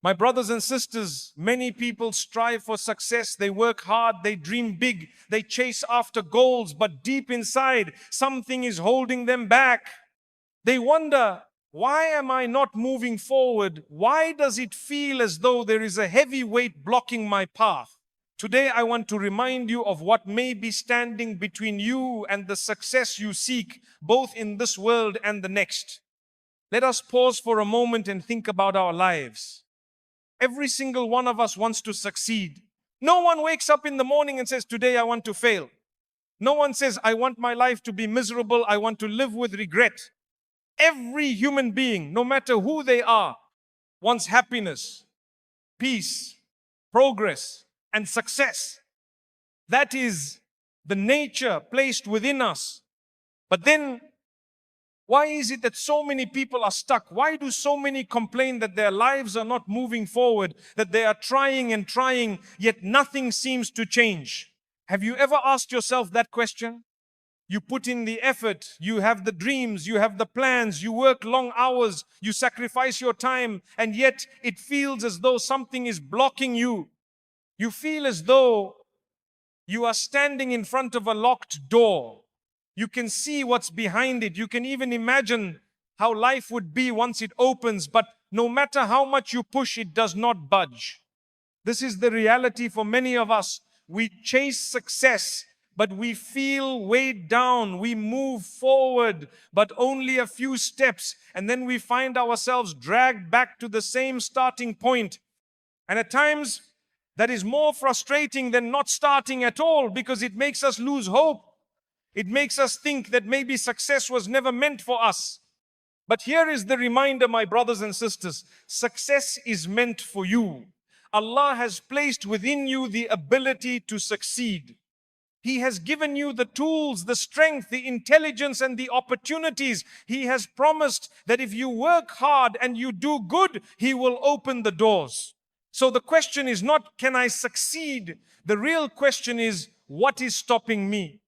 My brothers and sisters, many people strive for success. They work hard, they dream big, they chase after goals, but deep inside, something is holding them back. They wonder, why am I not moving forward? Why does it feel as though there is a heavy weight blocking my path? Today, I want to remind you of what may be standing between you and the success you seek, both in this world and the next. Let us pause for a moment and think about our lives. Every single one of us wants to succeed. No one wakes up in the morning and says, today I want to fail. No one says, I want my life to be miserable. I want to live with regret. Every human being, no matter who they are, wants happiness, peace, progress, and success. That is the nature placed within us. But then, why is it that so many people are stuck? Why do so many complain that their lives are not moving forward, that they are trying and trying, yet nothing seems to change? Have you ever asked yourself that question? You put in the effort, you have the dreams, you have the plans, you work long hours, you sacrifice your time, and yet it feels as though something is blocking you. You feel as though you are standing in front of a locked door. You can see what's behind it. You can even imagine how life would be once it opens, but no matter how much you push, it does not budge. This is the reality for many of us. We chase success, but we feel weighed down. We move forward, but only a few steps, and then we find ourselves dragged back to the same starting point. And at times, that is more frustrating than not starting at all, because it makes us lose hope. It makes us think that maybe success was never meant for us. But here is the reminder, my brothers and sisters. Success is meant for you. Allah has placed within you the ability to succeed. He has given you the tools, the strength, the intelligence, and the opportunities. He has promised that if you work hard and you do good, He will open the doors. So the question is not, can I succeed? The real question is, what is stopping me?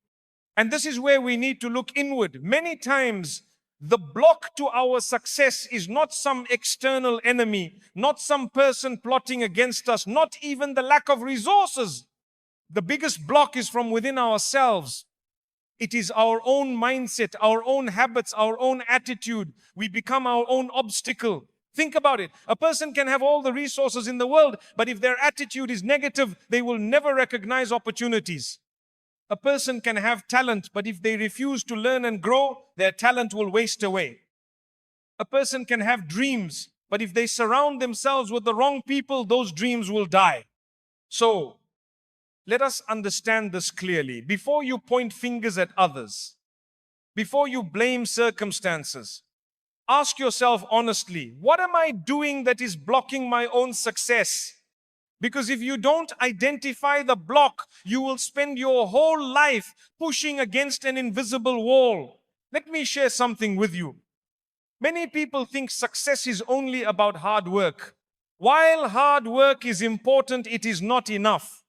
And this is where we need to look inward. Many times, the block to our success is not some external enemy, not some person plotting against us, not even the lack of resources. The biggest block is from within ourselves. It is our own mindset, our own habits, our own attitude. We become our own obstacle. Think about it. A person can have all the resources in the world, but if their attitude is negative, they will never recognize opportunities. A person can have talent, but if they refuse to learn and grow, their talent will waste away. A person can have dreams, but if they surround themselves with the wrong people, those dreams will die. So, let us understand this clearly. Before you point fingers at others, before you blame circumstances, ask yourself honestly, what am I doing that is blocking my own success? Because if you don't identify the block, you will spend your whole life pushing against an invisible wall. Let me share something with you. Many people think success is only about hard work. While hard work is important, it is not enough.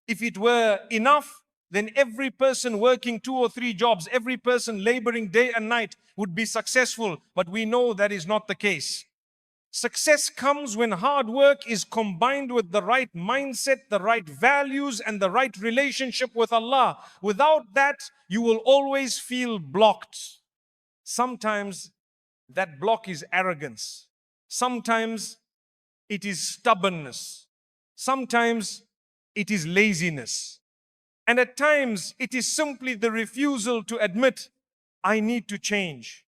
If it were enough, then every person working 2 or 3 jobs, every person laboring day and night would be successful. But we know that is not the case. Success comes when hard work is combined with the right mindset, the right values, and the right relationship with Allah. Without that, you will always feel blocked. Sometimes that block is arrogance. Sometimes it is stubbornness. Sometimes it is laziness. And at times, it is simply the refusal to admit, I need to change.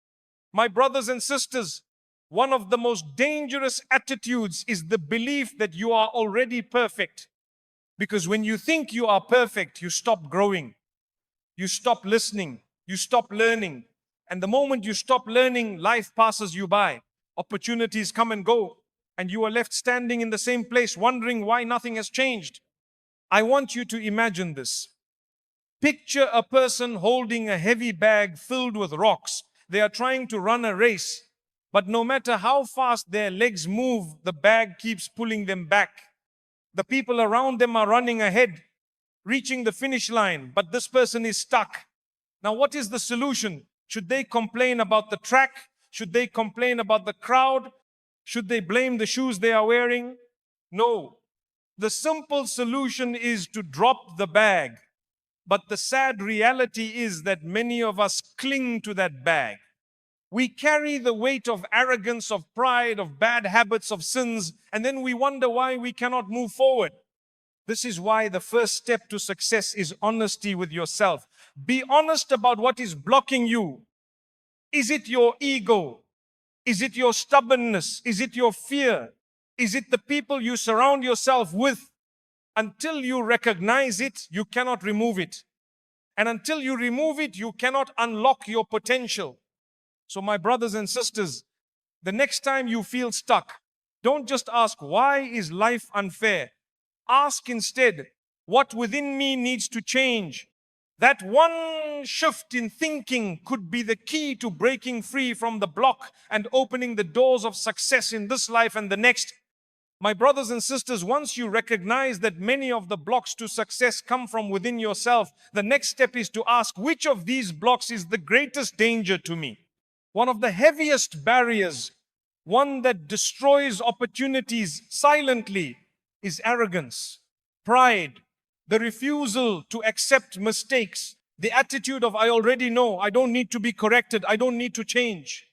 My brothers and sisters, one of the most dangerous attitudes is the belief that you are already perfect. Because when you think you are perfect, you stop growing. You stop listening. You stop learning. And the moment you stop learning, life passes you by. Opportunities come and go. And you are left standing in the same place, wondering why nothing has changed. I want you to imagine this. Picture a person holding a heavy bag filled with rocks. They are trying to run a race. But no matter how fast their legs move, the bag keeps pulling them back. The people around them are running ahead, reaching the finish line, but this person is stuck. Now, what is the solution? Should they complain about the track? Should they complain about the crowd? Should they blame the shoes they are wearing? No. The simple solution is to drop the bag. But the sad reality is that many of us cling to that bag. We carry the weight of arrogance, of pride, of bad habits, of sins, and then we wonder why we cannot move forward. This is why the first step to success is honesty with yourself. Be honest about what is blocking you. Is it your ego? Is it your stubbornness? Is it your fear? Is it the people you surround yourself with? Until you recognize it, you cannot remove it. And until you remove it, you cannot unlock your potential. So my brothers and sisters, the next time you feel stuck, don't just ask, why is life unfair? Ask instead, what within me needs to change? That one shift in thinking could be the key to breaking free from the block and opening the doors of success in this life and the next. My brothers and sisters, once you recognize that many of the blocks to success come from within yourself, the next step is to ask, which of these blocks is the greatest danger to me? One of the heaviest barriers, one that destroys opportunities silently, is arrogance, pride, the refusal to accept mistakes, the attitude of I already know, I don't need to be corrected, I don't need to change.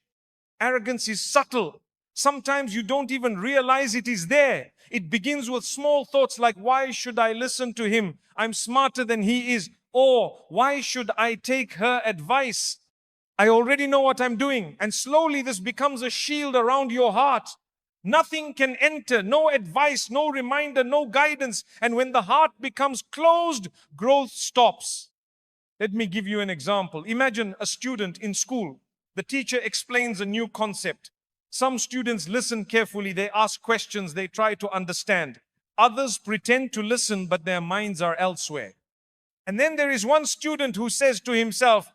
Arrogance is subtle. Sometimes you don't even realize it is there. It begins with small thoughts like, why should I listen to him? I'm smarter than he is. Or, why should I take her advice? I already know what I'm doing. And slowly this becomes a shield around your heart. Nothing can enter, no advice, no reminder, no guidance. And when the heart becomes closed, growth stops. Let me give you an example. Imagine a student in school. The teacher explains a new concept. Some students listen carefully, they ask questions, they try to understand. Others pretend to listen, but their minds are elsewhere. And then there is one student who says to himself,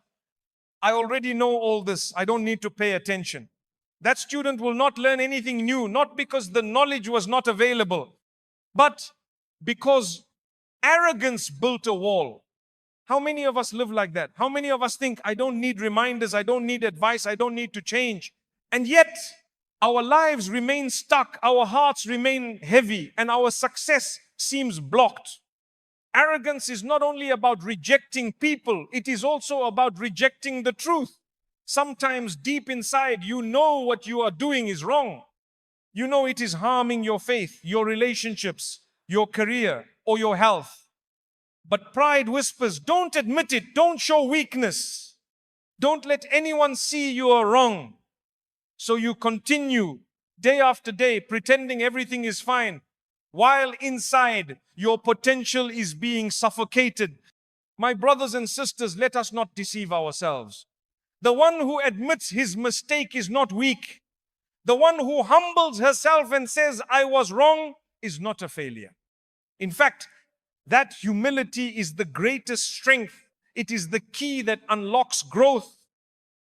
I already know all this, I don't need to pay attention. That student will not learn anything new, not because the knowledge was not available, but because arrogance built a wall. How many of us live like that? How many of us think, I don't need reminders, I don't need advice, I don't need to change? And yet, our lives remain stuck, our hearts remain heavy, and our success seems blocked. Arrogance is not only about rejecting people, it is also about rejecting the truth. Sometimes deep inside, you know what you are doing is wrong. You know it is harming your faith, your relationships, your career, or your health. But pride whispers, don't admit it, don't show weakness. Don't let anyone see you are wrong. So you continue day after day pretending everything is fine, while inside your potential is being suffocated. My brothers and sisters, let us not deceive ourselves. The one who admits his mistake is not weak. The one who humbles herself and says, I was wrong, is not a failure. In fact, that humility is the greatest strength. It is the key that unlocks growth.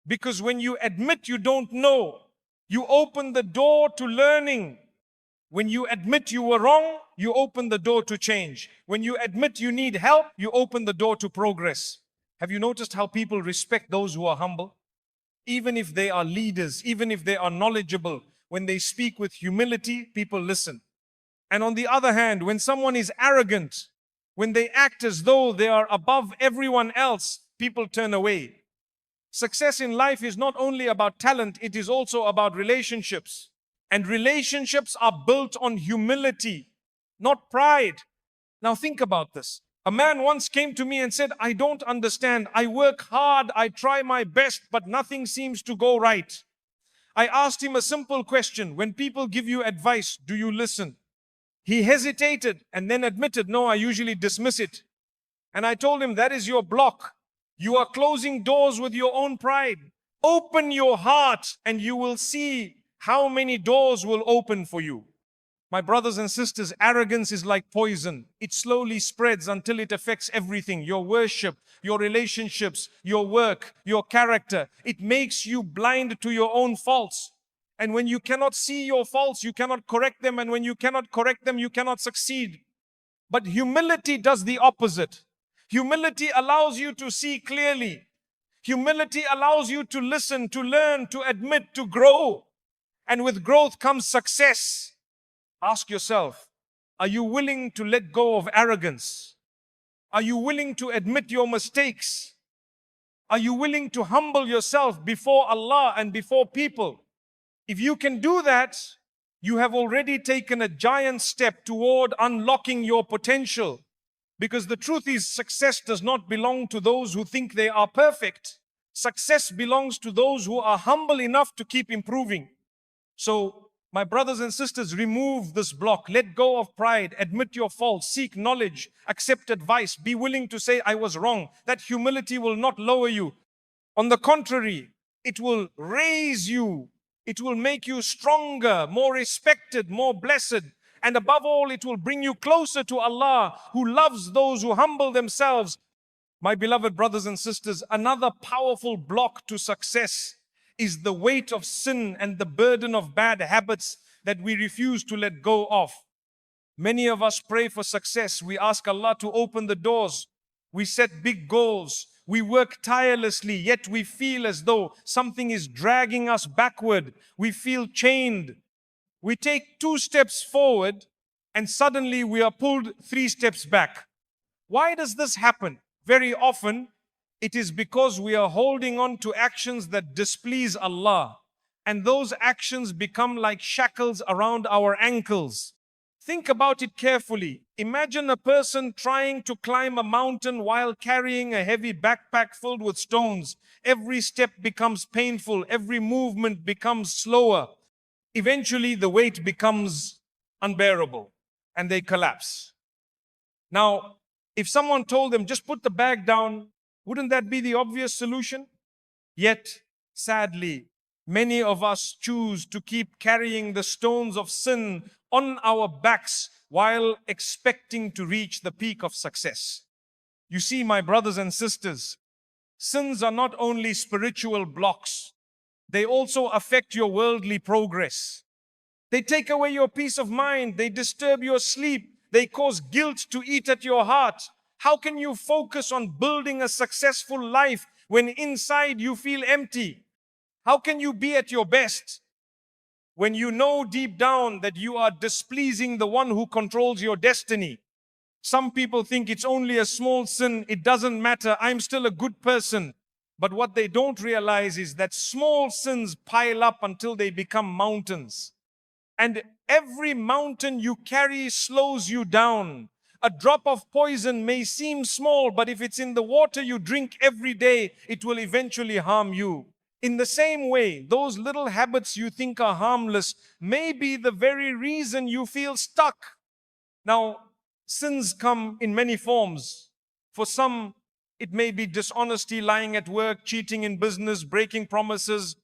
Because when you admit you don't know, you open the door to learning. When you admit you were wrong, you open the door to change. When you admit you need help, you open the door to progress. Have you noticed how people respect those who are humble? Even if they are leaders, even if they are knowledgeable, when they speak with humility, people listen. And on the other hand, when someone is arrogant, when they act as though they are above everyone else, people turn away. Success in life is not only about talent, it is also about relationships. And relationships are built on humility, not pride. Now think about this. A man once came to me and said, I don't understand. I work hard, I try my best, but nothing seems to go right. I asked him a simple question. When people give you advice, do you listen? He hesitated and then admitted, no, I usually dismiss it. And I told him, that is your block. You are closing doors with your own pride. Open your heart and you will see how many doors will open for you. My brothers and sisters, arrogance is like poison. It slowly spreads until it affects everything. Your worship, your relationships, your work, your character. It makes you blind to your own faults. And when you cannot see your faults, you cannot correct them. And when you cannot correct them, you cannot succeed. But humility does the opposite. Humility allows you to see clearly. Humility allows you to listen, to learn, to admit, to grow. And with growth comes success. Ask yourself, are you willing to let go of arrogance? Are you willing to admit your mistakes? Are you willing to humble yourself before Allah and before people? If you can do that, you have already taken a giant step toward unlocking your potential. Because the truth is, success does not belong to those who think they are perfect. Success belongs to those who are humble enough to keep improving. So, my brothers and sisters, remove this block. Let go of pride. Admit your faults. Seek knowledge. Accept advice. Be willing to say, I was wrong. That humility will not lower you. On the contrary, it will raise you. It will make you stronger, more respected, more blessed. And above all, it will bring you closer to Allah, who loves those who humble themselves. My beloved brothers and sisters, another powerful block to success is the weight of sin and the burden of bad habits that we refuse to let go of. Many of us pray for success. We ask Allah to open the doors. We set big goals. We work tirelessly, yet we feel as though something is dragging us backward. We feel chained. We take 2 steps forward and suddenly we are pulled 3 steps back. Why does this happen? Very often, it is because we are holding on to actions that displease Allah, and those actions become like shackles around our ankles. Think about it carefully. Imagine a person trying to climb a mountain while carrying a heavy backpack filled with stones. Every step becomes painful. Every movement becomes slower. Eventually, the weight becomes unbearable and they collapse. Now, if someone told them, just put the bag down, wouldn't that be the obvious solution? Yet, sadly, many of us choose to keep carrying the stones of sin on our backs while expecting to reach the peak of success. You see, my brothers and sisters, sins are not only spiritual blocks, they also affect your worldly progress. They take away your peace of mind, they disturb your sleep, they cause guilt to eat at your heart. How can you focus on building a successful life when inside you feel empty? How can you be at your best when you know deep down that you are displeasing the one who controls your destiny? Some people think it's only a small sin, it doesn't matter, I'm still a good person. But what they don't realize is that small sins pile up until they become mountains. And every mountain you carry slows you down. A drop of poison may seem small, but if it's in the water you drink every day, it will eventually harm you. In the same way, those little habits you think are harmless may be the very reason you feel stuck. Now, sins come in many forms. For some, it may be dishonesty, lying at work, cheating in business, breaking promises.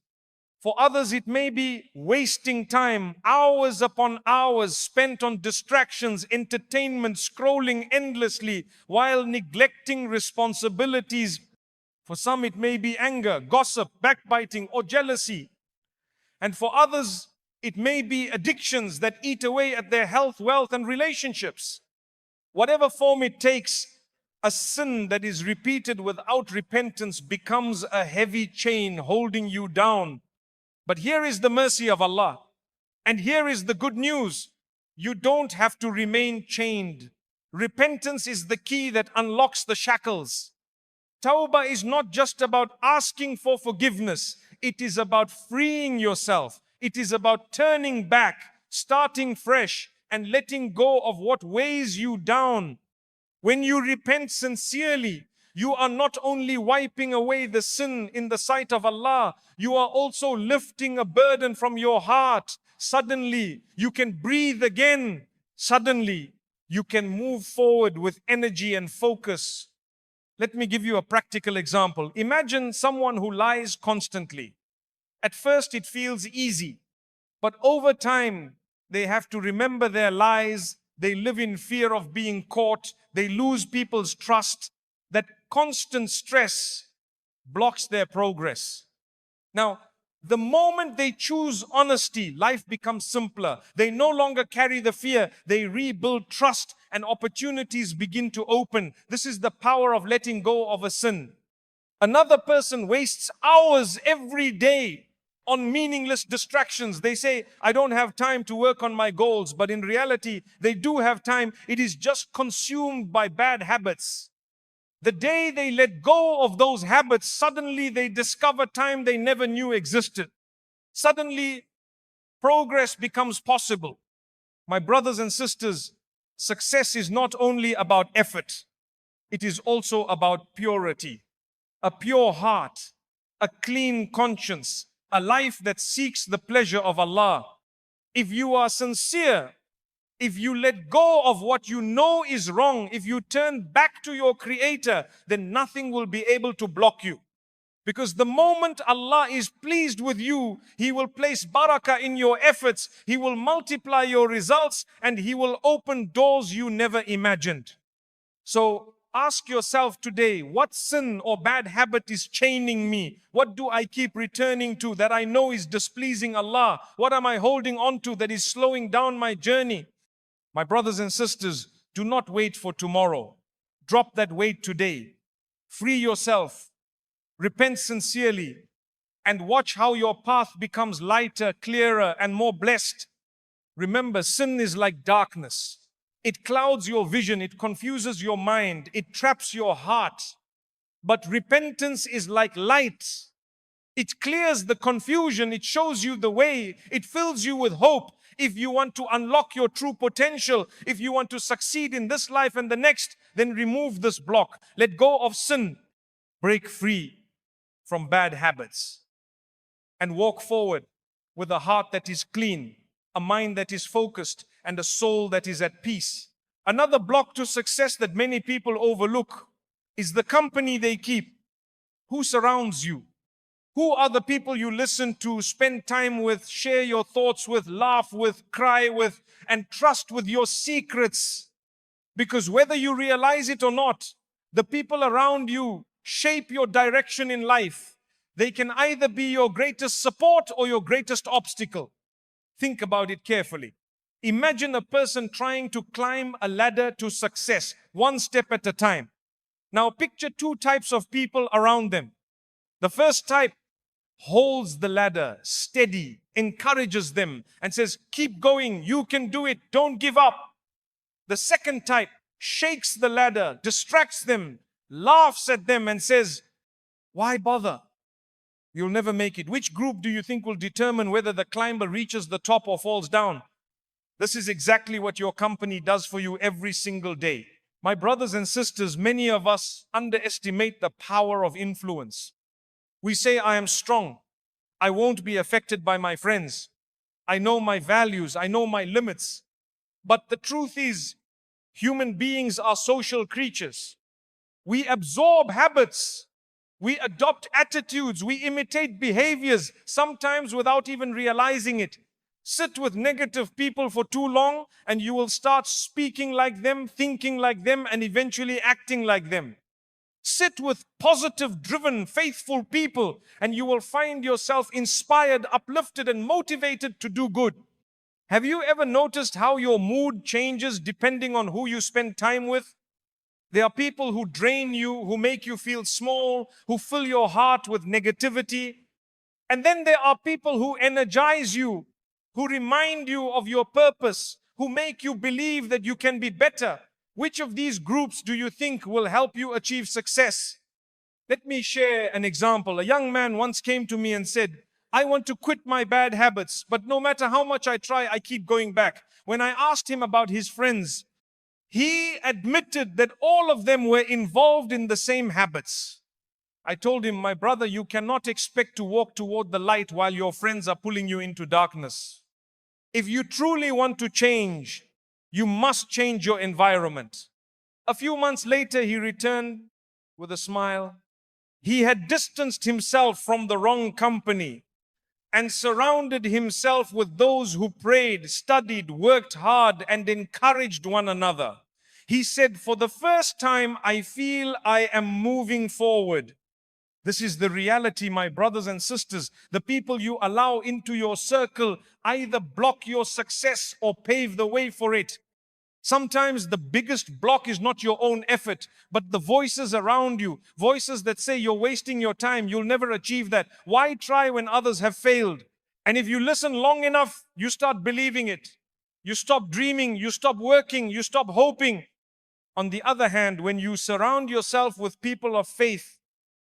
For others, it may be wasting time, hours upon hours spent on distractions, entertainment, scrolling endlessly while neglecting responsibilities. For some, it may be anger, gossip, backbiting, or jealousy. And for others, it may be addictions that eat away at their health, wealth, and relationships. Whatever form it takes, a sin that is repeated without repentance becomes a heavy chain holding you down. But here is the mercy of Allah. And here is the good news. You don't have to remain chained. Repentance is the key that unlocks the shackles. Tawbah is not just about asking for forgiveness. It is about freeing yourself. It is about turning back, starting fresh, and letting go of what weighs you down. When you repent sincerely, you are not only wiping away the sin in the sight of Allah, you are also lifting a burden from your heart. Suddenly, you can breathe again. Suddenly, you can move forward with energy and focus. Let me give you a practical example. Imagine someone who lies constantly. At first, it feels easy, but over time, they have to remember their lies. They live in fear of being caught. They lose people's trust. That constant stress blocks their progress. Now, the moment they choose honesty, life becomes simpler. They no longer carry the fear. They rebuild trust and opportunities begin to open. This is the power of letting go of a sin. Another person wastes hours every day on meaningless distractions. They say, I don't have time to work on my goals, but in reality, they do have time. It is just consumed by bad habits. The day they let go of those habits, suddenly they discover time they never knew existed. Suddenly, progress becomes possible. My brothers and sisters, success is not only about effort, it is also about purity. A pure heart, a clean conscience, a life that seeks the pleasure of Allah. If you are sincere, if you let go of what you know is wrong, if you turn back to your Creator, then nothing will be able to block you. Because the moment Allah is pleased with you, He will place barakah in your efforts, He will multiply your results, and He will open doors you never imagined. So ask yourself today, what sin or bad habit is chaining me? What do I keep returning to that I know is displeasing Allah? What am I holding on to that is slowing down my journey? My brothers and sisters, do not wait for tomorrow. Drop that weight today. Free yourself. Repent sincerely. And watch how your path becomes lighter, clearer, and more blessed. Remember, sin is like darkness. It clouds your vision. It confuses your mind. It traps your heart. But repentance is like light. It clears the confusion. It shows you the way. It fills you with hope. If you want to unlock your true potential, if you want to succeed in this life and the next, then remove this block. Let go of sin. Break free from bad habits. And walk forward with a heart that is clean, a mind that is focused, and a soul that is at peace. Another block to success that many people overlook is the company they keep. Who surrounds you? Who are the people you listen to, spend time with, share your thoughts with, laugh with, cry with, and trust with your secrets? Because whether you realize it or not, the people around you shape your direction in life. They can either be your greatest support or your greatest obstacle. Think about it carefully. Imagine a person trying to climb a ladder to success, one step at a time. Now picture two types of people around them. The first type holds the ladder steady, encourages them, and says, keep going, you can do it, don't give up. The second type shakes the ladder, distracts them, laughs at them, and says, why bother? You'll never make it. Which group do you think will determine whether the climber reaches the top or falls down? This is exactly what your company does for you every single day. My brothers and sisters, many of us underestimate the power of influence. We say, I am strong. I won't be affected by my friends. I know my values. I know my limits. But the truth is, human beings are social creatures. We absorb habits. We adopt attitudes. We imitate behaviors, sometimes without even realizing it. Sit with negative people for too long, and you will start speaking like them, thinking like them, and eventually acting like them. Sit with positive, driven, faithful people, and you will find yourself inspired, uplifted, and motivated to do good. Have you ever noticed how your mood changes depending on who you spend time with? There are people who drain you, who make you feel small, who fill your heart with negativity. And then there are people who energize you, who remind you of your purpose, who make you believe that you can be better. Which of these groups do you think will help you achieve success? Let me share an example. A young man once came to me and said, I want to quit my bad habits, but no matter how much I try, I keep going back. When I asked him about his friends, he admitted that all of them were involved in the same habits. I told him, my brother, you cannot expect to walk toward the light while your friends are pulling you into darkness. If you truly want to change, you must change your environment. A few months later, he returned with a smile. He had distanced himself from the wrong company and surrounded himself with those who prayed, studied, worked hard, and encouraged one another. He said, for the first time, I feel I am moving forward. This is the reality, my brothers and sisters. The people you allow into your circle either block your success or pave the way for it. Sometimes the biggest block is not your own effort, but the voices around you, voices that say you're wasting your time, you'll never achieve that. Why try when others have failed? And if you listen long enough, you start believing it. You stop dreaming, you stop working, you stop hoping. On the other hand, when you surround yourself with people of faith,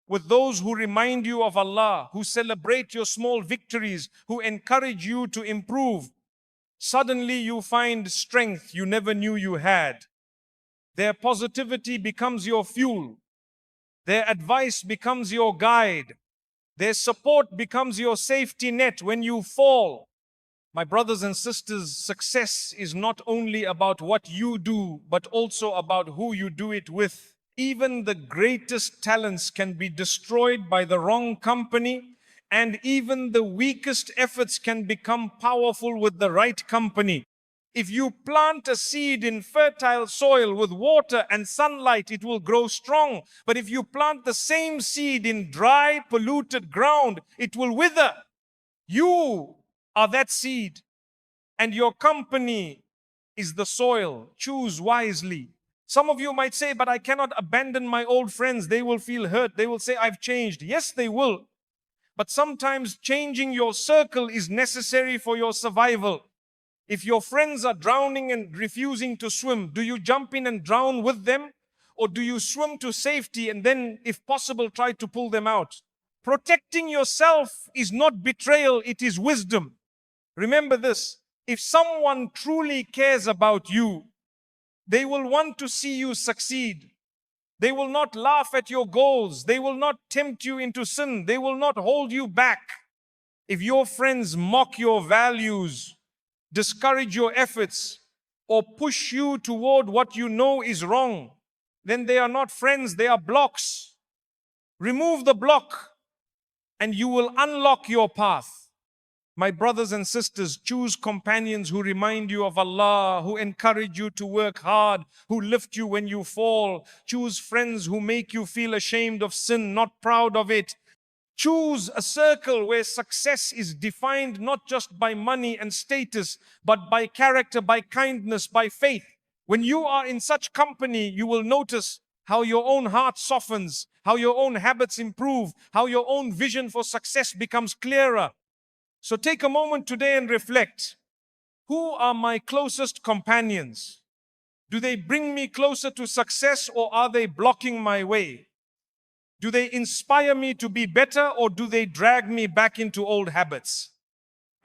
with those who remind you of Allah, who celebrate your small victories, who encourage you to improve, suddenly you find strength you never knew you had. Their positivity becomes your fuel. Their advice becomes your guide. Their support becomes your safety net when you fall. My brothers and sisters, success is not only about what you do, but also about who you do it with. Even the greatest talents can be destroyed by the wrong company, and even the weakest efforts can become powerful with the right company. If you plant a seed in fertile soil with water and sunlight, it will grow strong. But if you plant the same seed in dry, polluted ground, it will wither. You are that seed, and your company is the soil. Choose wisely. Some of you might say, but I cannot abandon my old friends. They will feel hurt. They will say, I've changed. Yes, they will. But sometimes changing your circle is necessary for your survival. If your friends are drowning and refusing to swim, do you jump in and drown with them? Or do you swim to safety and then, if possible, try to pull them out? Protecting yourself is not betrayal, it is wisdom. Remember this, if someone truly cares about you, they will want to see you succeed. They will not laugh at your goals. They will not tempt you into sin. They will not hold you back. If your friends mock your values, discourage your efforts, or push you toward what you know is wrong, then they are not friends, they are blocks. Remove the block and you will unlock your path. My brothers and sisters, choose companions who remind you of Allah, who encourage you to work hard, who lift you when you fall. Choose friends who make you feel ashamed of sin, not proud of it. Choose a circle where success is defined not just by money and status, but by character, by kindness, by faith. When you are in such company, you will notice how your own heart softens, how your own habits improve, how your own vision for success becomes clearer. So take a moment today and reflect. Who are my closest companions? Do they bring me closer to success, or are they blocking my way? Do they inspire me to be better, or do they drag me back into old habits?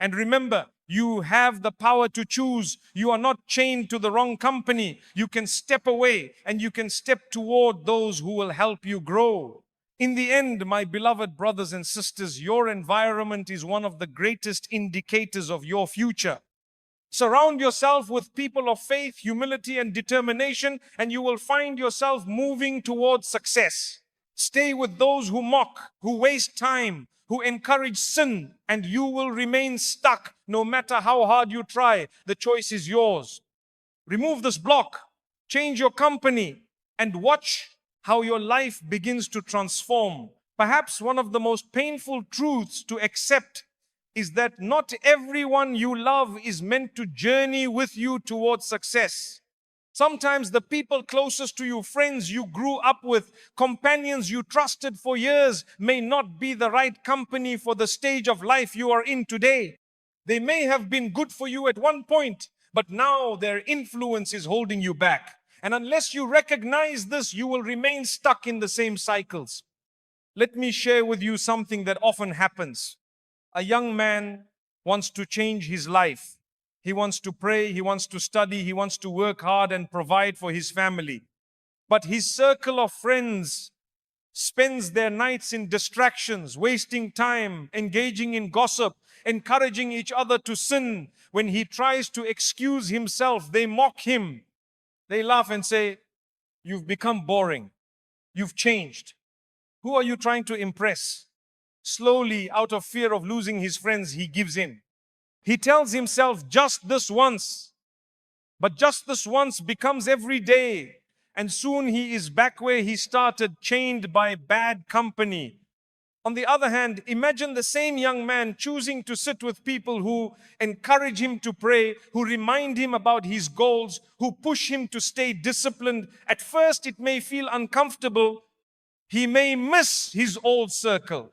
And remember, you have the power to choose. You are not chained to the wrong company. You can step away and you can step toward those who will help you grow. In the end, my beloved brothers and sisters, your environment is one of the greatest indicators of your future. Surround yourself with people of faith, humility, and determination, and you will find yourself moving towards success. Stay with those who mock, who waste time, who encourage sin, and you will remain stuck no matter how hard you try. The choice is yours. Remove this block, change your company, and watch how your life begins to transform. Perhaps one of the most painful truths to accept is that not everyone you love is meant to journey with you towards success. Sometimes the people closest to you, friends you grew up with, companions you trusted for years, may not be the right company for the stage of life you are in today. They may have been good for you at one point, but now their influence is holding you back. And unless you recognize this, you will remain stuck in the same cycles. Let me share with you something that often happens. A young man wants to change his life. He wants to pray, he wants to study, he wants to work hard and provide for his family. But his circle of friends spends their nights in distractions, wasting time, engaging in gossip, encouraging each other to sin. When he tries to excuse himself, they mock him. They laugh and say, "You've become boring. You've changed. Who are you trying to impress?" Slowly, out of fear of losing his friends, he gives in. He tells himself, just this once. But just this once becomes every day. And soon he is back where he started, chained by bad company. On the other hand, imagine the same young man choosing to sit with people who encourage him to pray, who remind him about his goals, who push him to stay disciplined. At first, it may feel uncomfortable. He may miss his old circle.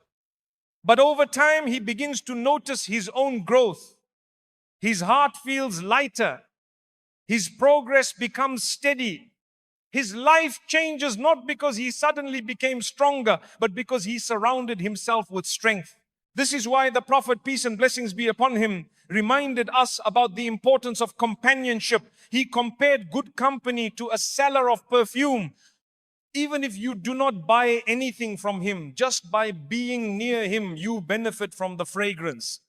But over time, he begins to notice his own growth. His heart feels lighter. His progress becomes steady. His life changes not because he suddenly became stronger, but because he surrounded himself with strength. This is why the Prophet, peace and blessings be upon him, reminded us about the importance of companionship. He compared good company to a seller of perfume. Even if you do not buy anything from him, just by being near him, you benefit from the fragrance.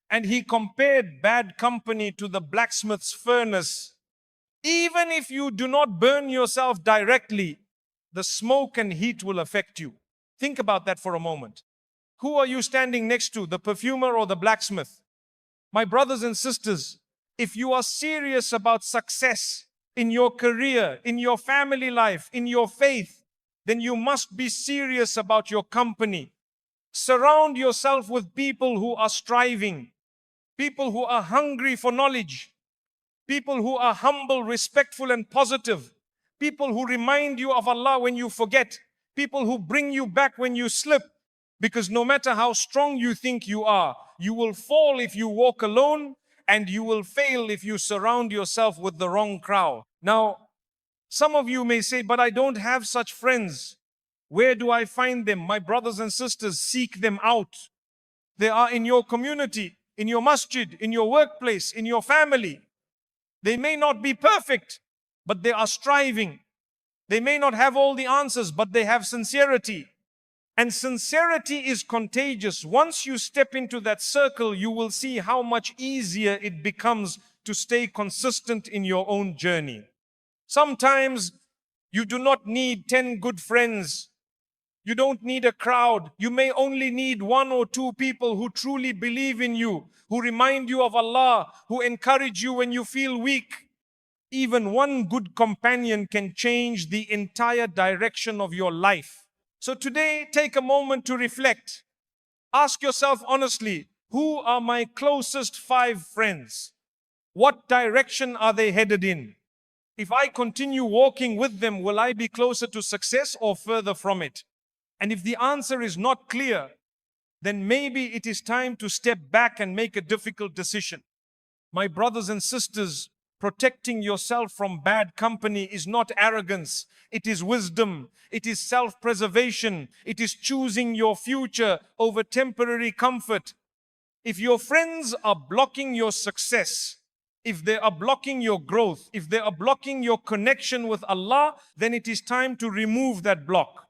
And he compared bad company to the blacksmith's furnace. Even if you do not burn yourself directly, the smoke and heat will affect you. Think about that for a moment. Who are you standing next to, the perfumer or the blacksmith? My brothers and sisters, if you are serious about success in your career, in your family life, in your faith, then you must be serious about your company. Surround yourself with people who are striving, people who are hungry for knowledge, people who are humble, respectful, and positive, people who remind you of Allah when you forget, people who bring you back when you slip. Because no matter how strong you think you are, you will fall if you walk alone, and you will fail if you surround yourself with the wrong crowd. Now, some of you may say, but I don't have such friends. Where do I find them? My brothers and sisters, seek them out. They are in your community, in your masjid, in your workplace, in your family. They may not be perfect, but they are striving. They may not have all the answers, but they have sincerity. And sincerity is contagious. Once you step into that circle, you will see how much easier it becomes to stay consistent in your own journey. Sometimes you do not need 10 good friends. You don't need a crowd. You may only need 1 or 2 people who truly believe in you, who remind you of Allah, who encourage you when you feel weak. Even one good companion can change the entire direction of your life. So today, take a moment to reflect. Ask yourself honestly, who are my closest 5 friends? What direction are they headed in? If I continue walking with them, will I be closer to success or further from it? And if the answer is not clear, then maybe it is time to step back and make a difficult decision. My brothers and sisters, protecting yourself from bad company is not arrogance. It is wisdom. It is self-preservation. It is choosing your future over temporary comfort. If your friends are blocking your success, if they are blocking your growth, if they are blocking your connection with Allah, then it is time to remove that block.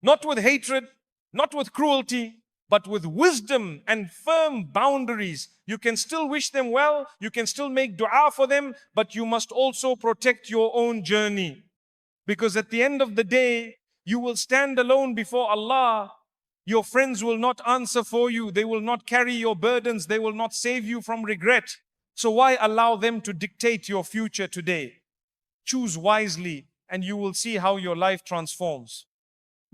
Not with hatred, not with cruelty, but with wisdom and firm boundaries. You can still wish them well, you can still make dua for them, but you must also protect your own journey. Because at the end of the day, you will stand alone before Allah. Your friends will not answer for you. They will not carry your burdens. They will not save you from regret. So why allow them to dictate your future today? Choose wisely, and you will see how your life transforms.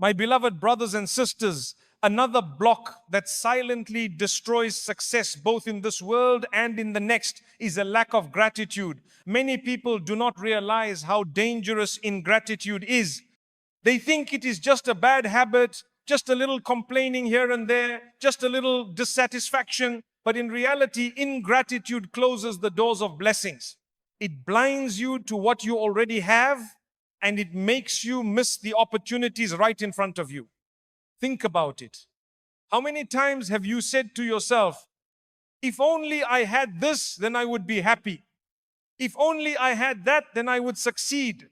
My beloved brothers and sisters, another block that silently destroys success both in this world and in the next is a lack of gratitude. Many people do not realize how dangerous ingratitude is. They think it is just a bad habit, just a little complaining here and there, just a little dissatisfaction. But in reality, ingratitude closes the doors of blessings. It blinds you to what you already have, and it makes you miss the opportunities right in front of you. Think about it. How many times have you said to yourself, if only I had this, then I would be happy. If only I had that, then I would succeed.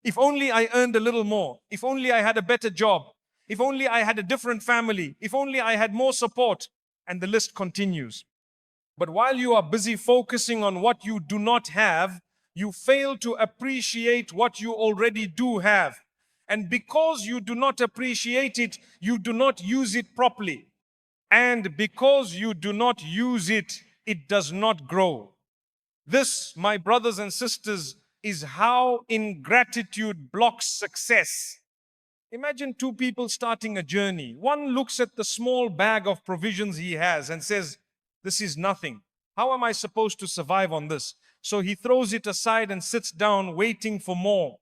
If only I earned a little more. If only I had a better job. If only I had a different family. If only I had more support. And the list continues. But while you are busy focusing on what you do not have, you fail to appreciate what you already do have. And because you do not appreciate it, you do not use it properly. And because you do not use it, it does not grow. This, my brothers and sisters, is how ingratitude blocks success. Imagine two people starting a journey. One looks at the small bag of provisions he has and says, "This is nothing. How am I supposed to survive on this?" So he throws it aside and sits down waiting for more.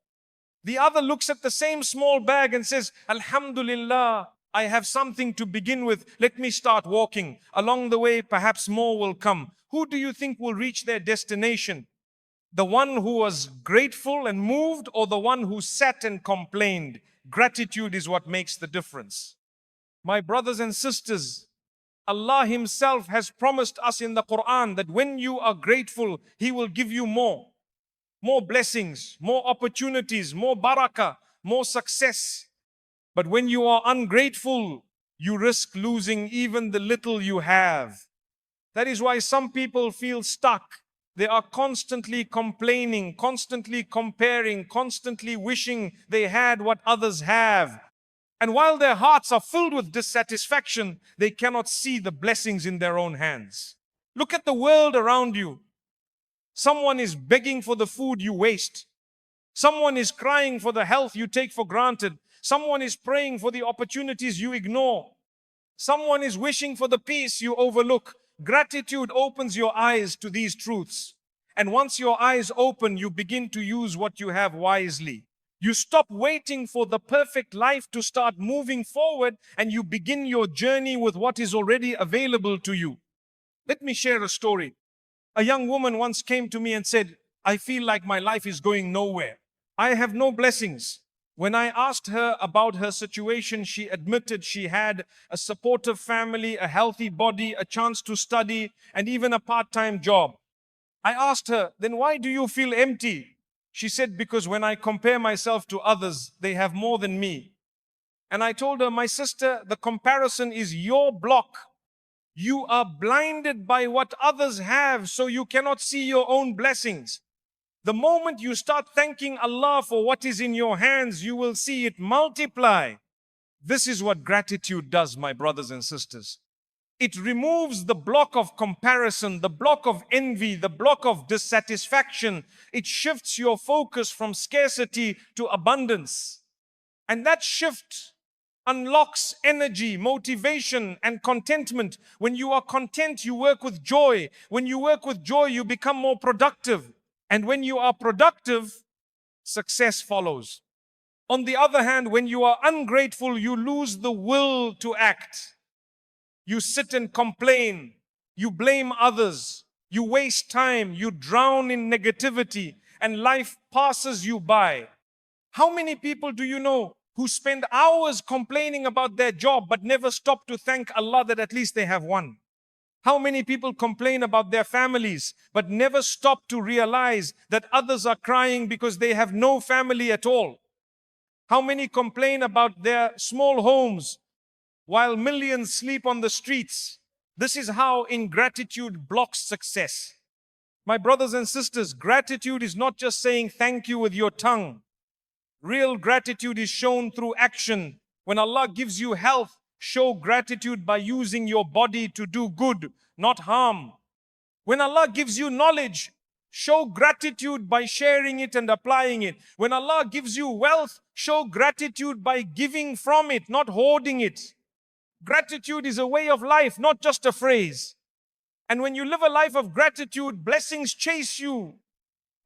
The other looks at the same small bag and says, "Alhamdulillah, I have something to begin with. Let me start walking. Along the way, perhaps more will come." Who do you think will reach their destination? The one who was grateful and moved, or the one who sat and complained? Gratitude is what makes the difference. My brothers and sisters, Allah Himself has promised us in the Quran that when you are grateful, He will give you more blessings, more opportunities, more barakah, more success. But when you are ungrateful, you risk losing even the little you have. That is why some people feel stuck. They are constantly complaining, constantly comparing, constantly wishing they had what others have. And while their hearts are filled with dissatisfaction, they cannot see the blessings in their own hands. Look at the world around you. Someone is begging for the food you waste. Someone is crying for the health you take for granted. Someone is praying for the opportunities you ignore. Someone is wishing for the peace you overlook. Gratitude opens your eyes to these truths. And once your eyes open, you begin to use what you have wisely. You stop waiting for the perfect life to start moving forward, and you begin your journey with what is already available to you. Let me share a story. A young woman once came to me and said, "I feel like my life is going nowhere. I have no blessings." When I asked her about her situation, she admitted she had a supportive family, a healthy body, a chance to study, and even a part-time job. I asked her, "Then why do you feel empty?" She said, "Because when I compare myself to others, they have more than me." And I told her, "My sister, the comparison is your block. You are blinded by what others have, so you cannot see your own blessings. The moment you start thanking Allah for what is in your hands, you will see it multiply." This is what gratitude does, my brothers and sisters. It removes the block of comparison, the block of envy, the block of dissatisfaction. It shifts your focus from scarcity to abundance. And that shift unlocks energy, motivation, and contentment. When you are content, you work with joy. When you work with joy, you become more productive. And when you are productive, success follows. On the other hand, when you are ungrateful, you lose the will to act. You sit and complain. You blame others. You waste time. You drown in negativity, and life passes you by. How many people do you know who spend hours complaining about their job but never stop to thank Allah that at least they have one? How many people complain about their families but never stop to realize that others are crying because they have no family at all? How many complain about their small homes while millions sleep on the streets? This is how ingratitude blocks success. My brothers and sisters, gratitude is not just saying thank you with your tongue. Real gratitude is shown through action. When Allah gives you health, show gratitude by using your body to do good, not harm. When Allah gives you knowledge, show gratitude by sharing it and applying it. When Allah gives you wealth, show gratitude by giving from it, not hoarding it. Gratitude is a way of life, not just a phrase. And when you live a life of gratitude, blessings chase you.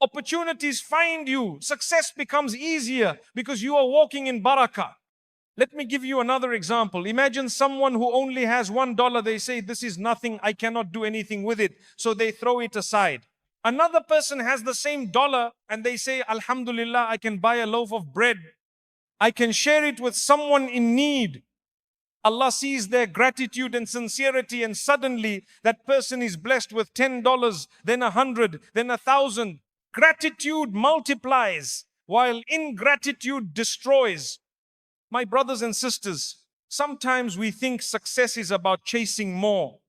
Opportunities find you. Success becomes easier because you are walking in barakah. Let me give you another example. Imagine someone who only has $1. They say, "This is nothing. I cannot do anything with it." So they throw it aside. Another person has the same dollar and they say, "Alhamdulillah, I can buy a loaf of bread. I can share it with someone in need." Allah sees their gratitude and sincerity, and suddenly that person is blessed with $10, then 100, then 1,000. Gratitude multiplies, while ingratitude destroys. My brothers and sisters, sometimes we think success is about chasing more.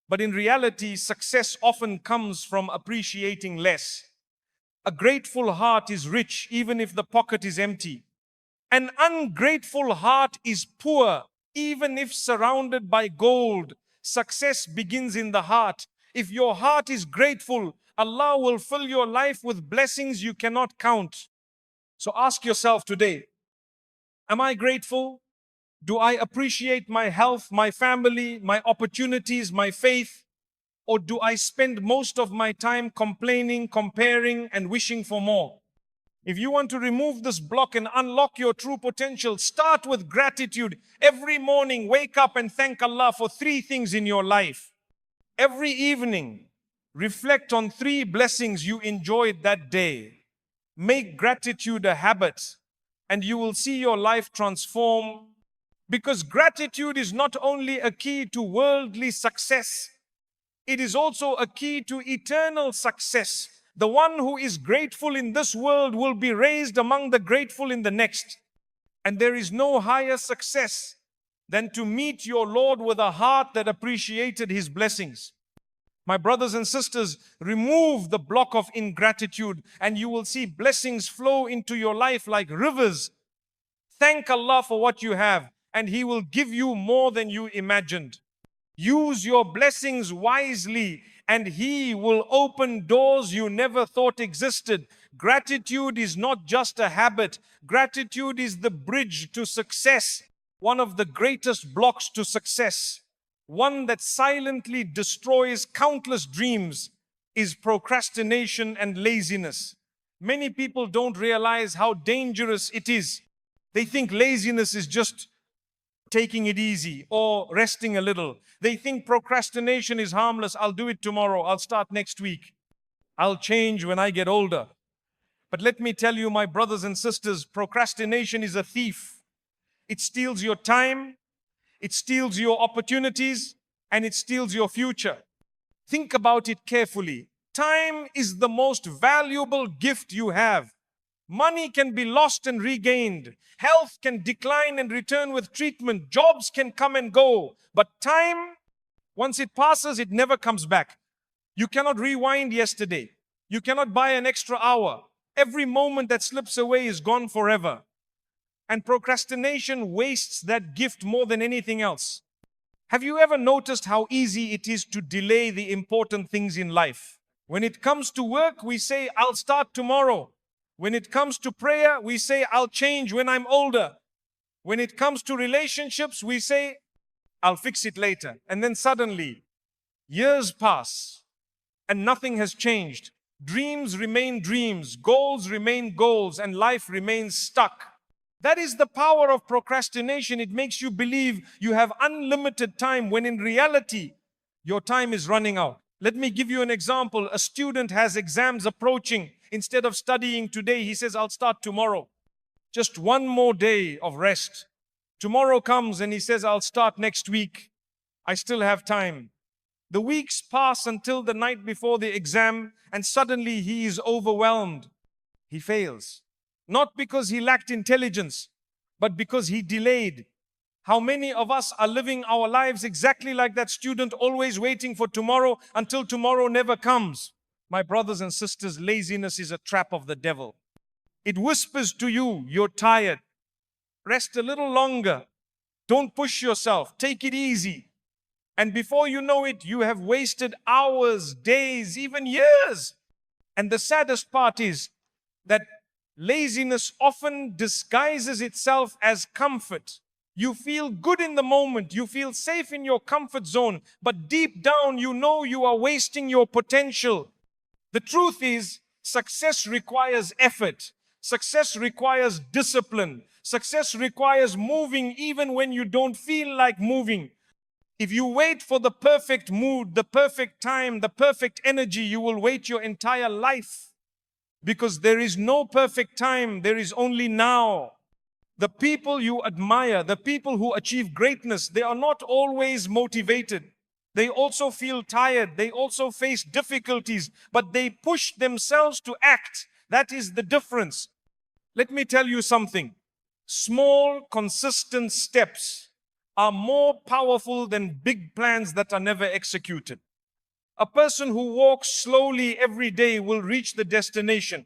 But in reality, success often comes from appreciating less. A grateful heart is rich even if the pocket is empty. An ungrateful heart is poor even if surrounded by gold. Success begins in the heart. If your heart is grateful, Allah will fill your life with blessings you cannot count. So ask yourself today, Am I grateful? Do I appreciate my health, my family, my opportunities, my faith? Or do I spend most of my time complaining, comparing, and wishing for more? If you want to remove this block and unlock your true potential, start with gratitude. Every morning, wake up and thank Allah for 3 things in your life. Every evening, reflect on 3 blessings you enjoyed that day. Make gratitude a habit, and you will see your life transform. Because gratitude is not only a key to worldly success, it is also a key to eternal success. The one who is grateful in this world will be raised among the grateful in the next. And there is no higher success than to meet your Lord with a heart that appreciated His blessings. My brothers and sisters, remove the block of ingratitude and you will see blessings flow into your life like rivers. Thank Allah for what you have, and He will give you more than you imagined. Use your blessings wisely, and He will open doors you never thought existed. Gratitude is not just a habit. Gratitude is the bridge to success, one of the greatest blocks to success. One that silently destroys countless dreams is procrastination and laziness. Many people don't realize how dangerous it is. They think laziness is just taking it easy or resting a little. They think procrastination is harmless. I'll do it tomorrow. I'll start next week. I'll change when I get older. But let me tell you, my brothers and sisters, procrastination is a thief. It steals your time, it steals your opportunities, and it steals your future. Think about it carefully. Time is the most valuable gift you have. Money can be lost and regained. Health can decline and return with treatment. Jobs can come and go. But time, once it passes, it never comes back. You cannot rewind yesterday. You cannot buy an extra hour. Every moment that slips away is gone forever. And procrastination wastes that gift more than anything else. Have you ever noticed how easy it is to delay the important things in life? When it comes to work, we say, I'll start tomorrow. When it comes to prayer, we say, I'll change when I'm older. When it comes to relationships, we say, I'll fix it later. And then suddenly, years pass and nothing has changed. Dreams remain dreams, goals remain goals, and life remains stuck. That is the power of procrastination. It makes you believe you have unlimited time when in reality, your time is running out. Let me give you an example. A student has exams approaching. Instead of studying today, he says, I'll start tomorrow. Just one more day of rest. Tomorrow comes and he says, I'll start next week. I still have time. The weeks pass until the night before the exam, and suddenly he is overwhelmed. He fails. Not because he lacked intelligence, but because he delayed. How many of us are living our lives exactly like that student, always waiting for tomorrow until tomorrow never comes? My brothers and sisters, laziness is a trap of the devil. It whispers to you, you're tired. Rest a little longer. Don't push yourself. Take it easy. And before you know it, you have wasted hours, days, even years. And the saddest part is that laziness often disguises itself as comfort. You feel good in the moment. You feel safe in your comfort zone. But deep down, you know you are wasting your potential. The truth is, success requires effort. Success requires discipline. Success requires moving even when you don't feel like moving. If you wait for the perfect mood, the perfect time, the perfect energy, you will wait your entire life. Because there is no perfect time, there is only now. The people you admire, the people who achieve greatness, they are not always motivated. They also feel tired, they also face difficulties, but they push themselves to act. That is the difference. Let me tell you something. Small, consistent steps are more powerful than big plans that are never executed. A person who walks slowly every day will reach the destination.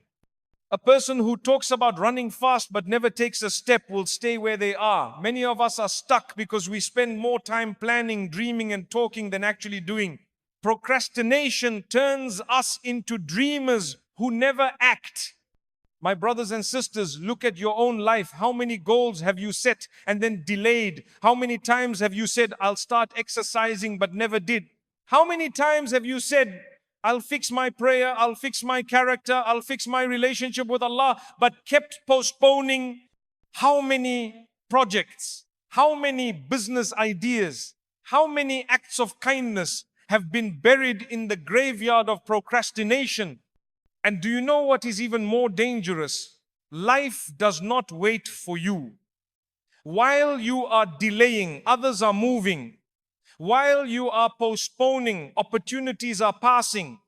A person who talks about running fast but never takes a step will stay where they are. Many of us are stuck because we spend more time planning, dreaming, and talking than actually doing. Procrastination turns us into dreamers who never act. My brothers and sisters, look at your own life. How many goals have you set and then delayed? How many times have you said, I'll start exercising, but never did? How many times have you said, I'll fix my prayer, I'll fix my character, I'll fix my relationship with Allah, but kept postponing? How many projects, how many business ideas, how many acts of kindness have been buried in the graveyard of procrastination? And do you know what is even more dangerous? Life does not wait for you. While you are delaying, others are moving. While you are postponing, opportunities are passing.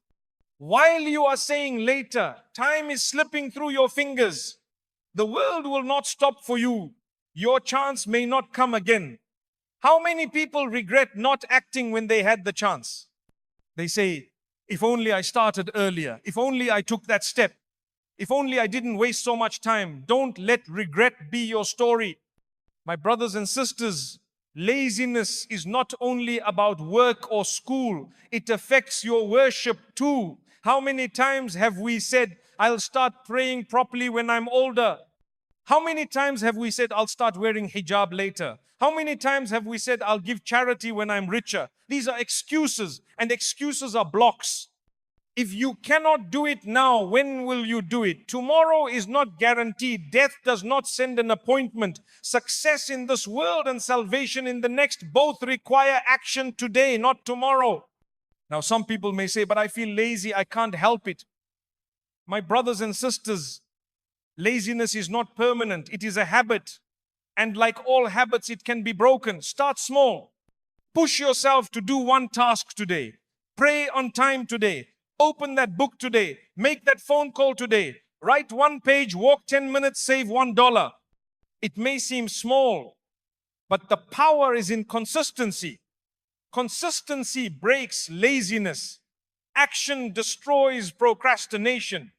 While you are saying later, time is slipping through your fingers. The world will not stop for you. Your chance may not come again. How many people regret not acting when they had the chance? They say, if only I started earlier, if only I took that step, if only I didn't waste so much time. Don't let regret be your story. My brothers and sisters, laziness is not only about work or school, it affects your worship too. How many times have we said, I'll start praying properly when I'm older? How many times have we said, I'll start wearing hijab later? How many times have we said, I'll give charity when I'm richer? These are excuses, and excuses are blocks. If you cannot do it now, when will you do it? Tomorrow is not guaranteed. Death does not send an appointment. Success in this world and salvation in the next both require action today, not tomorrow. Now, some people may say, but I feel lazy, I can't help it. My brothers and sisters, laziness is not permanent. It is a habit. And like all habits, it can be broken. Start small. Push yourself to do one task today. Pray on time today. Open that book today. Make that phone call today. Write one page, walk 10 minutes, save $1. It may seem small, but the power is in consistency. Consistency breaks laziness. Action destroys procrastination.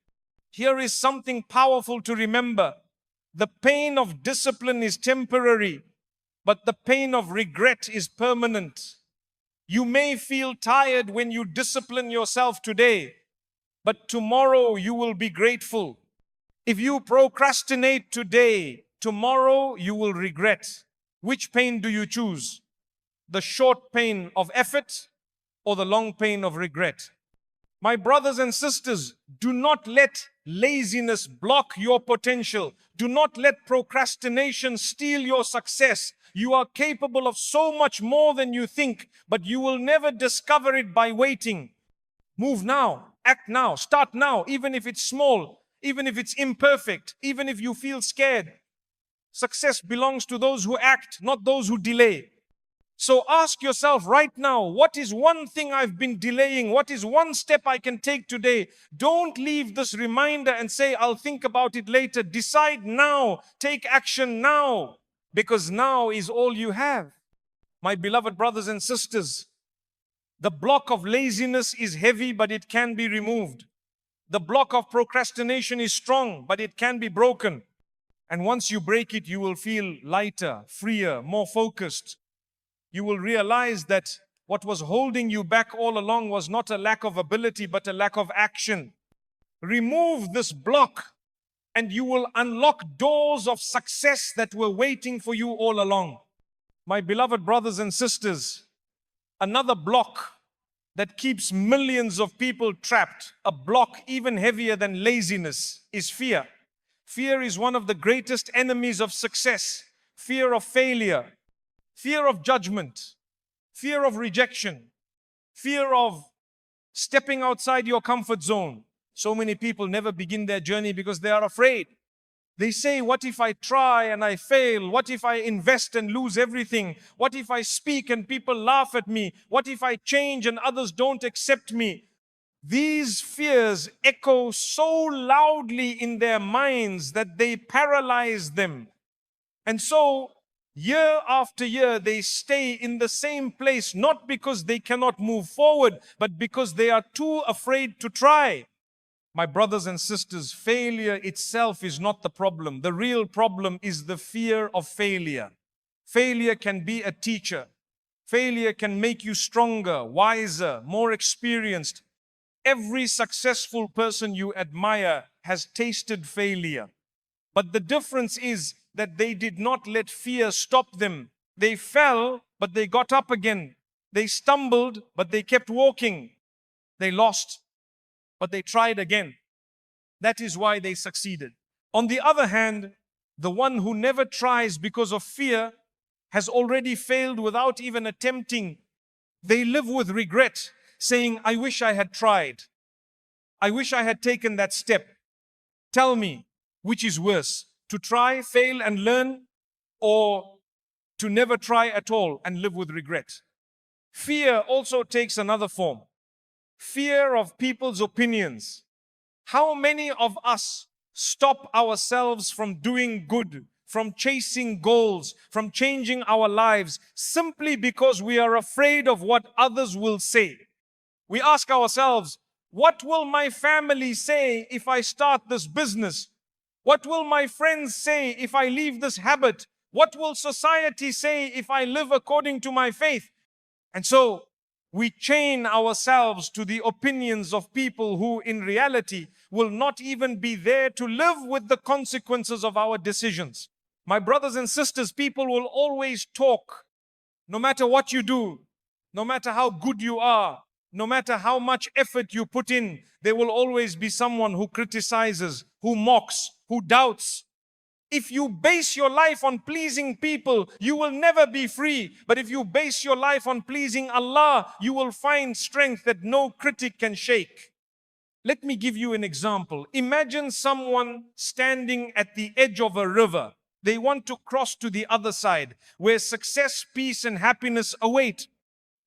Here is something powerful to remember. The pain of discipline is temporary, but the pain of regret is permanent. You may feel tired when you discipline yourself today, but tomorrow you will be grateful. If you procrastinate today, tomorrow you will regret. Which pain do you choose? The short pain of effort or the long pain of regret? My brothers and sisters, do not let laziness block your potential. Do not let procrastination steal your success. You are capable of so much more than you think, but you will never discover it by waiting. Move now, act now, start now, even if it's small, even if it's imperfect, even if you feel scared. Success belongs to those who act, not those who delay. So ask yourself right now, what is one thing I've been delaying? What is one step I can take today? Don't leave this reminder and say, I'll think about it later. Decide now. Take action now, because now is all you have. My beloved brothers and sisters, the block of laziness is heavy, but it can be removed. The block of procrastination is strong, but it can be broken. And once you break it, you will feel lighter, freer, more focused. You will realize that what was holding you back all along was not a lack of ability, but a lack of action. Remove this block, and you will unlock doors of success that were waiting for you all along. My beloved brothers and sisters, another block that keeps millions of people trapped, a block even heavier than laziness, is fear. Fear is one of the greatest enemies of success. Fear of failure, fear of judgment, fear of rejection, fear of stepping outside your comfort zone. So many people never begin their journey because they are afraid. They say, what if I try and I fail? What if I invest and lose everything? What if I speak and people laugh at me? What if I change and others don't accept me? These fears echo so loudly in their minds that they paralyze them. And so, year after year, they stay in the same place, not because they cannot move forward, but because they are too afraid to try. My brothers and sisters, failure itself is not the problem. The real problem is the fear of failure. Failure can be a teacher. Failure can make you stronger, wiser, more experienced. Every successful person you admire has tasted failure. But the difference is that they did not let fear stop them. They fell, but they got up again. They stumbled, but they kept walking. They lost, but they tried again. That is why they succeeded. On the other hand, the one who never tries because of fear has already failed without even attempting. They live with regret, saying, I wish I had tried. I wish I had taken that step. Tell me, which is worse, to try, fail, and learn, or to never try at all and live with regret? Fear also takes another form. Fear of people's opinions. How many of us stop ourselves from doing good, from chasing goals, from changing our lives, simply because we are afraid of what others will say? We ask ourselves, what will my family say if I start this business? What will my friends say if I leave this habit? What will society say if I live according to my faith? And so we chain ourselves to the opinions of people who in reality will not even be there to live with the consequences of our decisions. My brothers and sisters, people will always talk. No matter what you do, no matter how good you are, no matter how much effort you put in, there will always be someone who criticizes, who mocks, who doubts. If you base your life on pleasing people, you will never be free. But if you base your life on pleasing Allah, you will find strength that no critic can shake. Let me give you an example. Imagine someone standing at the edge of a river. They want to cross to the other side, where success, peace, and happiness await.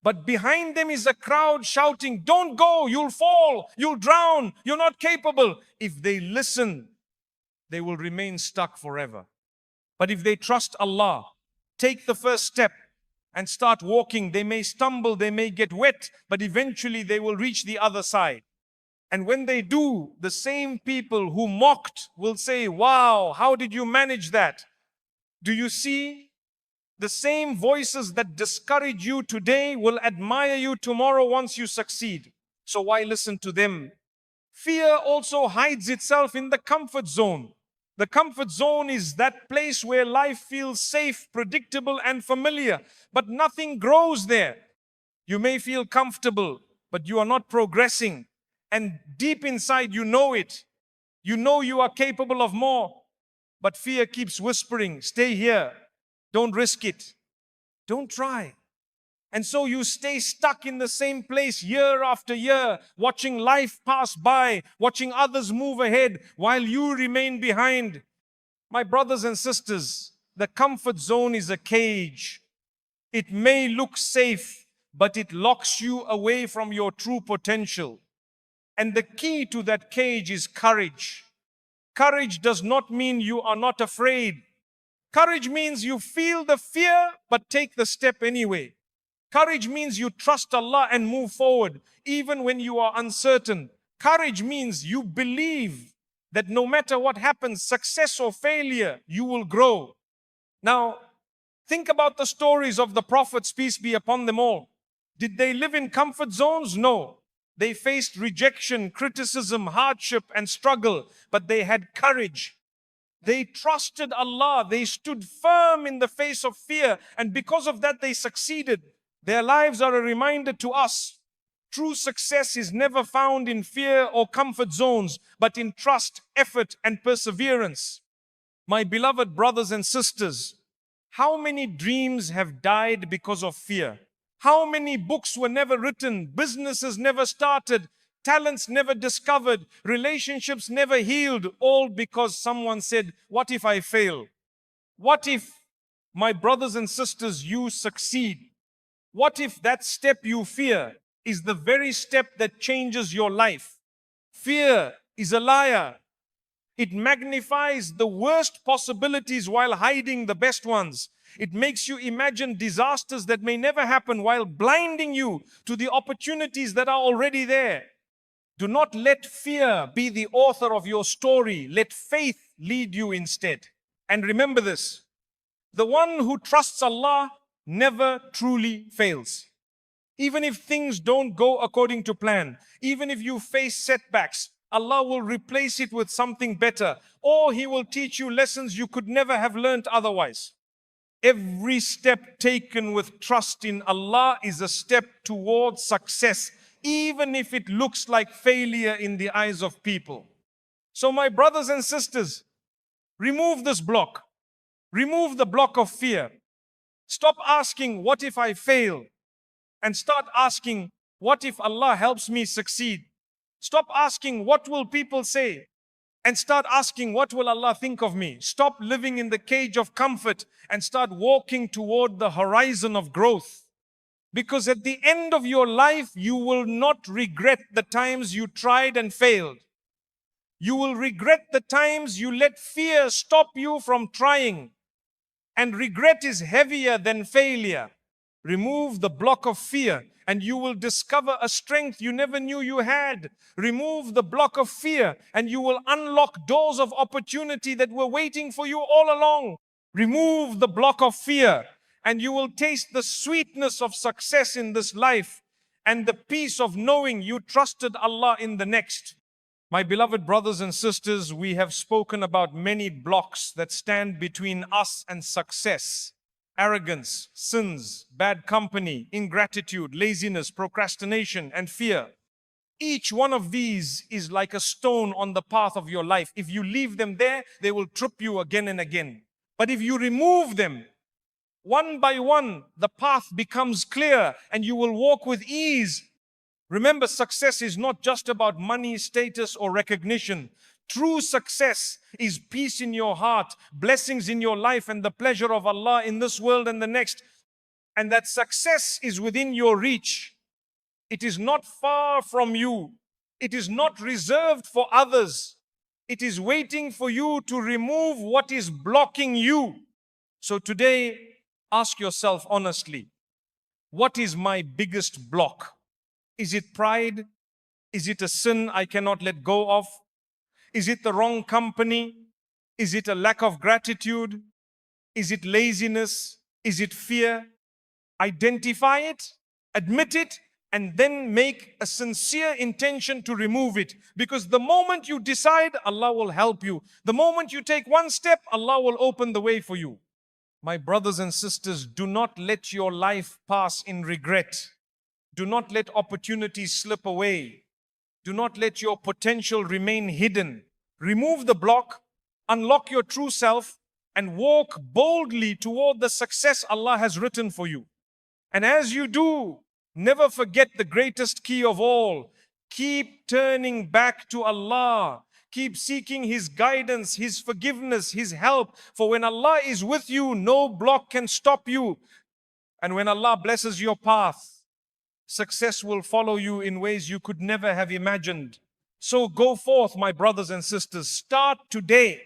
But behind them is a crowd shouting, don't go, you'll fall, you'll drown, you're not capable. If they listen, they will remain stuck forever. But if they trust Allah, take the first step and start walking, they may stumble, they may get wet, but eventually they will reach the other side. And when they do, the same people who mocked will say, wow, how did you manage that? Do you see? The same voices that discourage you today will admire you tomorrow once you succeed. So why listen to them? Fear also hides itself in the comfort zone. The comfort zone is that place where life feels safe, predictable, and familiar, but nothing grows there. You may feel comfortable, but you are not progressing. And deep inside, you know it. You know you are capable of more, but fear keeps whispering, stay here. Don't risk it. Don't try. And so you stay stuck in the same place year after year, watching life pass by, watching others move ahead while you remain behind. My brothers and sisters, the comfort zone is a cage. It may look safe, but it locks you away from your true potential. And the key to that cage is courage. Courage does not mean you are not afraid. Courage means you feel the fear, but take the step anyway. Courage means you trust Allah and move forward, even when you are uncertain. Courage means you believe that no matter what happens, success or failure, you will grow. Now, think about the stories of the prophets, peace be upon them all. Did they live in comfort zones? No. They faced rejection, criticism, hardship, and struggle, but they had courage. They trusted Allah. They stood firm in the face of fear. And because of that, they succeeded. Their lives are a reminder to us. True success is never found in fear or comfort zones, but in trust, effort, and perseverance. My beloved brothers and sisters, how many dreams have died because of fear? How many books were never written, businesses never started, talents never discovered, relationships never healed, all because someone said, what if I fail? What if, my brothers and sisters, you succeed? What if that step you fear is the very step that changes your life? Fear is a liar. It magnifies the worst possibilities while hiding the best ones. It makes you imagine disasters that may never happen while blinding you to the opportunities that are already there. Do not let fear be the author of your story. Let faith lead you instead. And remember this, the one who trusts Allah never truly fails. Even if things don't go according to plan, even if you face setbacks, Allah will replace it with something better, or He will teach you lessons you could never have learned otherwise. Every step taken with trust in Allah is a step towards success, even if it looks like failure in the eyes of people. So my brothers and sisters, remove this block. Remove the block of fear. Stop asking, what if I fail? And start asking, what if Allah helps me succeed? Stop asking, what will people say? And start asking, what will Allah think of me? Stop living in the cage of comfort and start walking toward the horizon of growth. Because at the end of your life, you will not regret the times you tried and failed. You will regret the times you let fear stop you from trying. And regret is heavier than failure. Remove the block of fear and you will discover a strength you never knew you had. Remove the block of fear and you will unlock doors of opportunity that were waiting for you all along. Remove the block of fear and you will taste the sweetness of success in this life and the peace of knowing you trusted Allah in the next. My beloved brothers and sisters, we have spoken about many blocks that stand between us and success. Arrogance, sins, bad company, ingratitude, laziness, procrastination, and fear. Each one of these is like a stone on the path of your life. If you leave them there, they will trip you again and again. But if you remove them, one by one, the path becomes clear and you will walk with ease. Remember, success is not just about money, status, or recognition. True success is peace in your heart, blessings in your life, and the pleasure of Allah in this world and the next. And that success is within your reach. It is not far from you. It is not reserved for others. It is waiting for you to remove what is blocking you. So today, ask yourself honestly, what is my biggest block? Is it pride? Is it a sin I cannot let go of? Is it the wrong company? Is it a lack of gratitude? Is it laziness? Is it fear? Identify it, admit it, and then make a sincere intention to remove it. Because the moment you decide, Allah will help you. The moment you take one step, Allah will open the way for you. My brothers and sisters, do not let your life pass in regret. Do not let opportunities slip away. Do not let your potential remain hidden. Remove the block, unlock your true self, and walk boldly toward the success Allah has written for you. And as you do, never forget the greatest key of all. Keep turning back to Allah. Keep seeking His guidance, His forgiveness, His help. For when Allah is with you, no block can stop you. And when Allah blesses your path, success will follow you in ways you could never have imagined. So go forth, my brothers and sisters. Start today.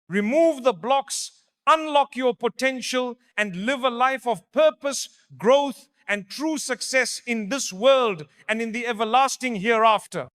Remove the blocks, unlock your potential, and live a life of purpose, growth, and true success in this world and in the everlasting hereafter.